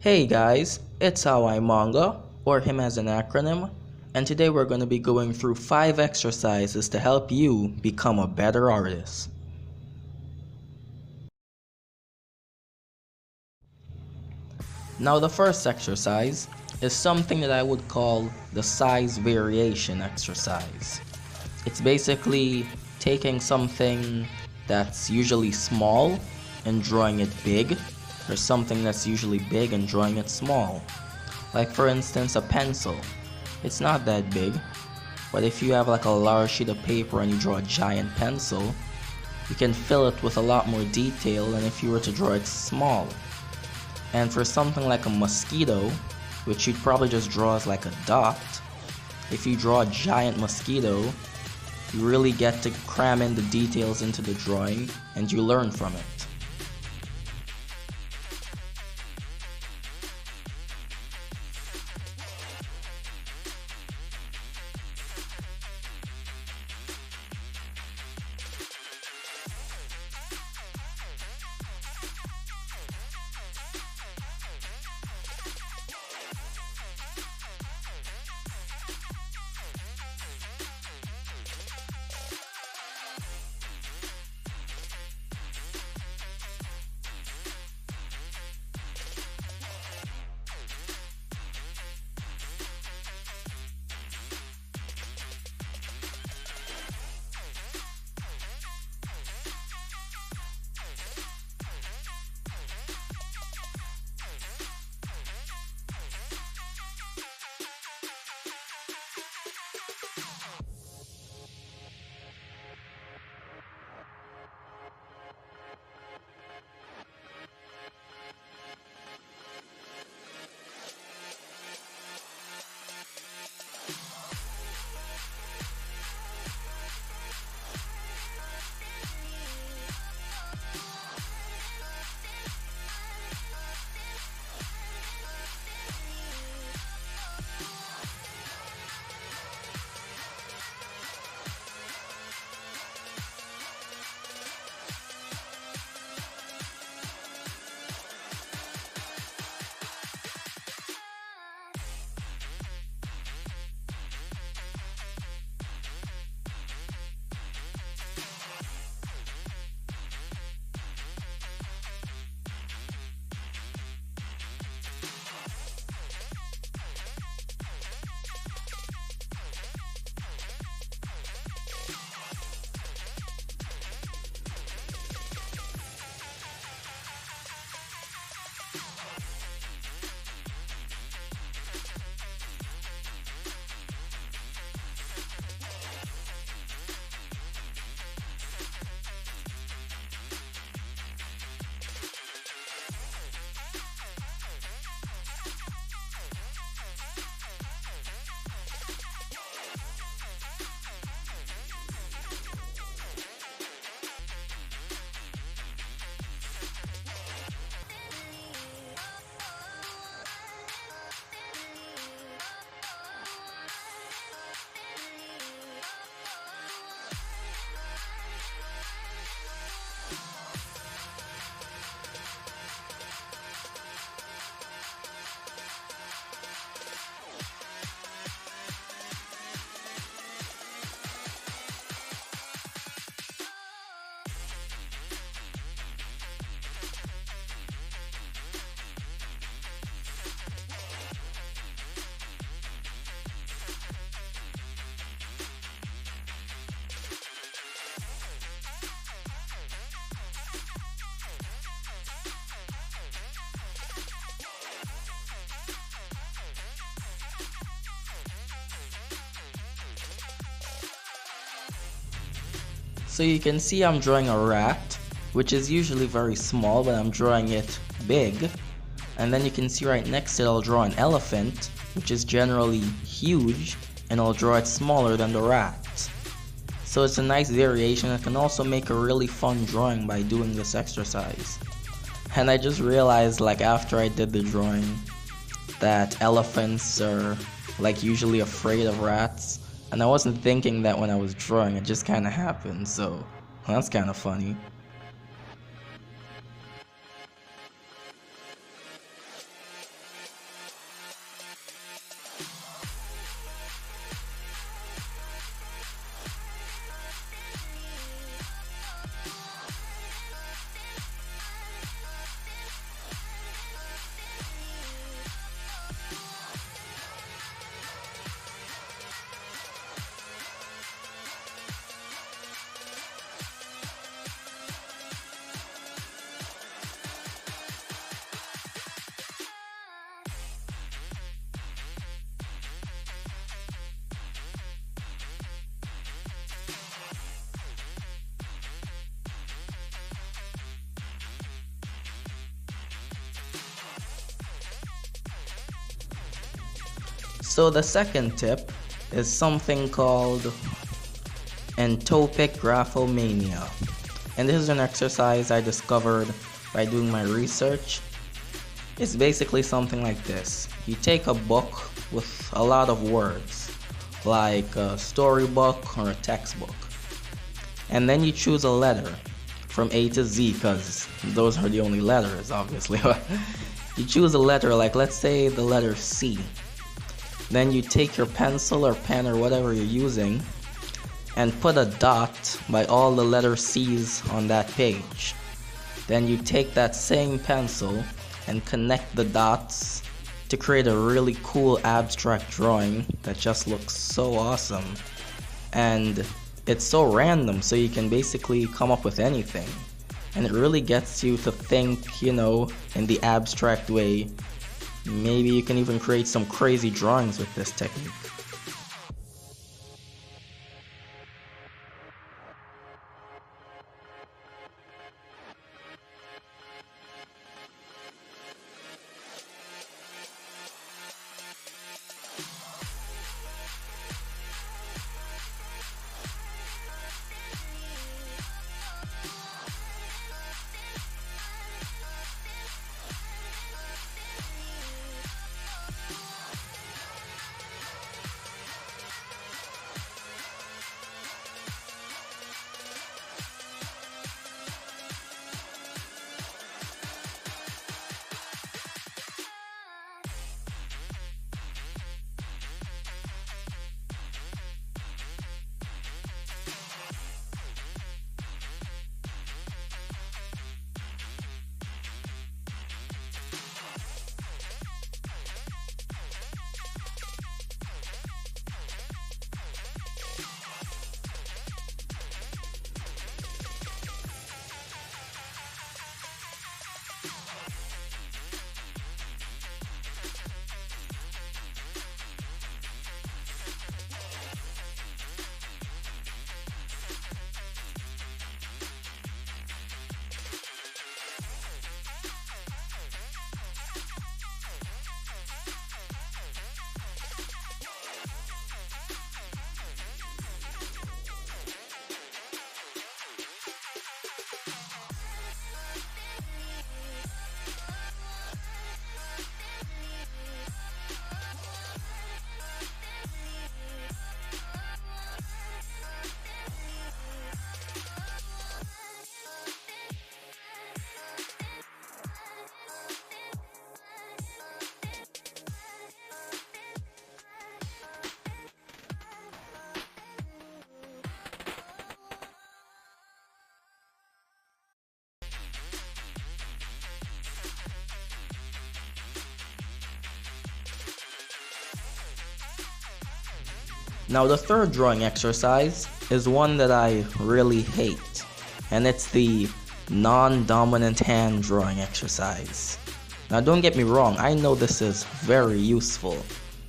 Hey guys, it's How Manga, or him as an acronym, and today we're going to be going through 5 exercises to help you become a better artist. Now the first exercise is something that I would call the size variation exercise. It's basically taking something that's usually small and drawing it big, or something that's usually big and drawing it small. Like for instance a pencil. It's not that big, but if you have like a large sheet of paper and you draw a giant pencil, you can fill it with a lot more detail than if you were to draw it small. And for something like a mosquito, which you'd probably just draw as like a dot, if you draw a giant mosquito, you really get to cram in the details into the drawing and you learn from it. So you can see I'm drawing a rat, which is usually very small, but I'm drawing it big. And then you can see right next to it I'll draw an elephant, which is generally huge, and I'll draw it smaller than the rat. So it's a nice variation. I can also make a really fun drawing by doing this exercise. And I just realized like after I did the drawing that elephants are like usually afraid of rats. And I wasn't thinking that when I was drawing, it just kind of happened, so that's kind of funny. So the second tip is something called entopic Raffle mania. And this is an exercise I discovered by doing my research. It's basically something like this. You take a book with a lot of words, like a storybook or a textbook, and then you choose a letter from A to Z, because those are the only letters, obviously. You choose a letter, like let's say the letter C. Then you take your pencil or pen or whatever you're using and put a dot by all the letter C's on that page. Then you take that same pencil and connect the dots to create a really cool abstract drawing that just looks so awesome. And it's so random, so you can basically come up with anything. And it really gets you to think, in the abstract way. Maybe you can even create some crazy drawings with this technique. Now the third drawing exercise is one that I really hate, and it's the non-dominant hand drawing exercise. Now don't get me wrong, I know this is very useful,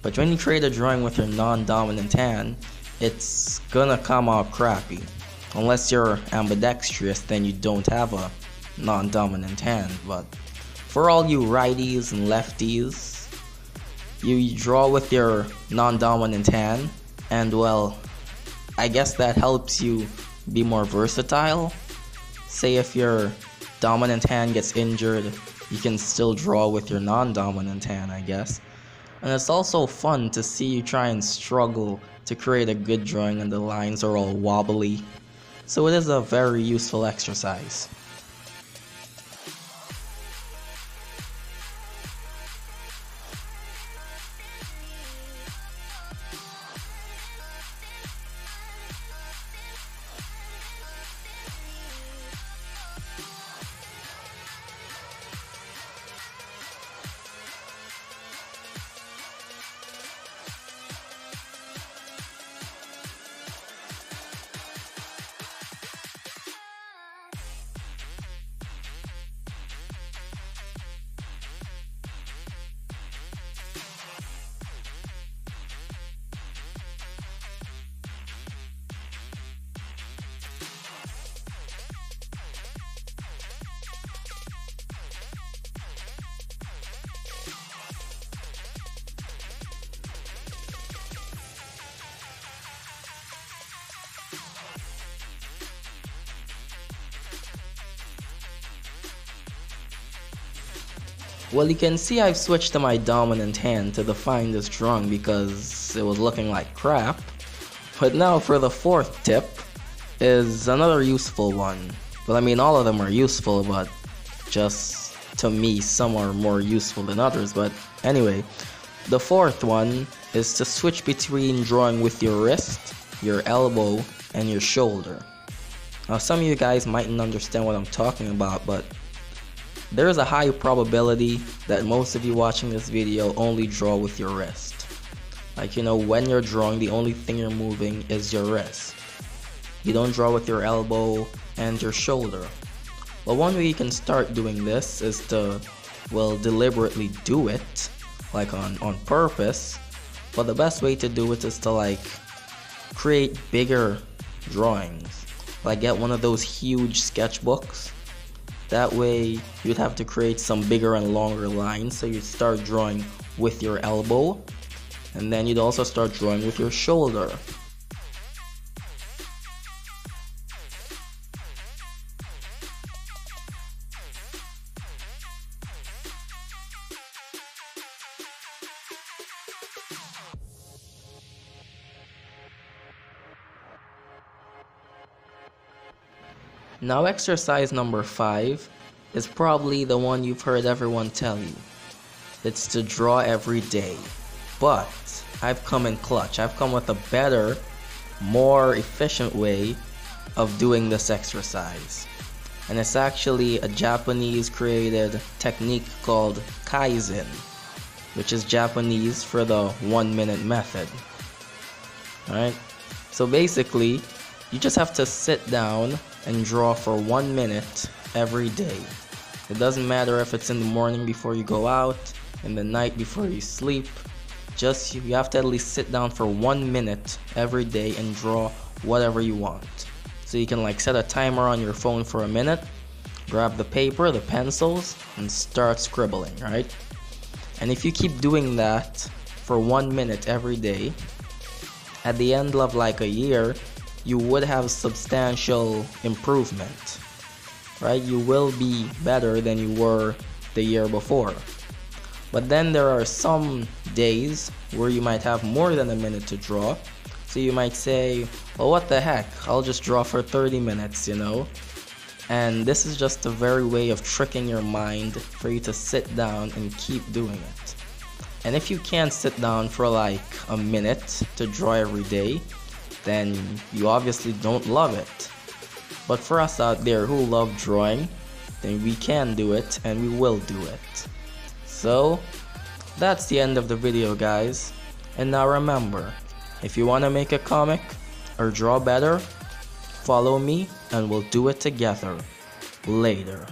but when you create a drawing with your non-dominant hand, it's gonna come out crappy. Unless you're ambidextrous, then you don't have a non-dominant hand, but for all you righties and lefties, you draw with your non-dominant hand, and well, I guess that helps you be more versatile. Say if your dominant hand gets injured, you can still draw with your non-dominant hand, I guess. And it's also fun to see you try and struggle to create a good drawing and the lines are all wobbly. So it is a very useful exercise. Well, you can see I've switched to my dominant hand to define this drawing because it was looking like crap. But now for the fourth tip is another useful one. Well, I mean all of them are useful, but just to me some are more useful than others. But anyway, the fourth one is to switch between drawing with your wrist, your elbow, and your shoulder. Now some of you guys mightn't understand what I'm talking about, but there is a high probability that most of you watching this video only draw with your wrist. Like, you know, when you're drawing, the only thing you're moving is your wrist. You don't draw with your elbow and your shoulder. Well, one way you can start doing this is to, well, deliberately do it, like on purpose. But the best way to do it is to like create bigger drawings. Like get one of those huge sketchbooks. That way you'd have to create some bigger and longer lines, so you'd start drawing with your elbow, and then you'd also start drawing with your shoulder. Now exercise number 5 is probably the one you've heard everyone tell you. It's to draw every day. But I've come in clutch. I've come with a better, more efficient way of doing this exercise. And it's actually a Japanese created technique called Kaizen, which is Japanese for the 1 minute method. Alright? So basically, you just have to sit down and draw for 1 minute every day. It doesn't matter if it's in the morning before you go out, in the night before you sleep. Just you have to at least sit down for 1 minute every day and draw whatever you want. So you can like set a timer on your phone for a minute, grab the paper, the pencils, and start scribbling, right? And if you keep doing that for 1 minute every day, at the end of like a year, you would have substantial improvement, right? You will be better than you were the year before. But then there are some days where you might have more than a minute to draw. So you might say, well, what the heck, I'll just draw for 30 minutes, you know? And this is just a very way of tricking your mind for you to sit down and keep doing it. And if you can't sit down for like a minute to draw every day, then you obviously don't love it. But for us out there who love drawing, then we can do it and we will do it. So that's the end of the video, guys. And now remember, if you want to make a comic or draw better, follow me and we'll do it together. Later.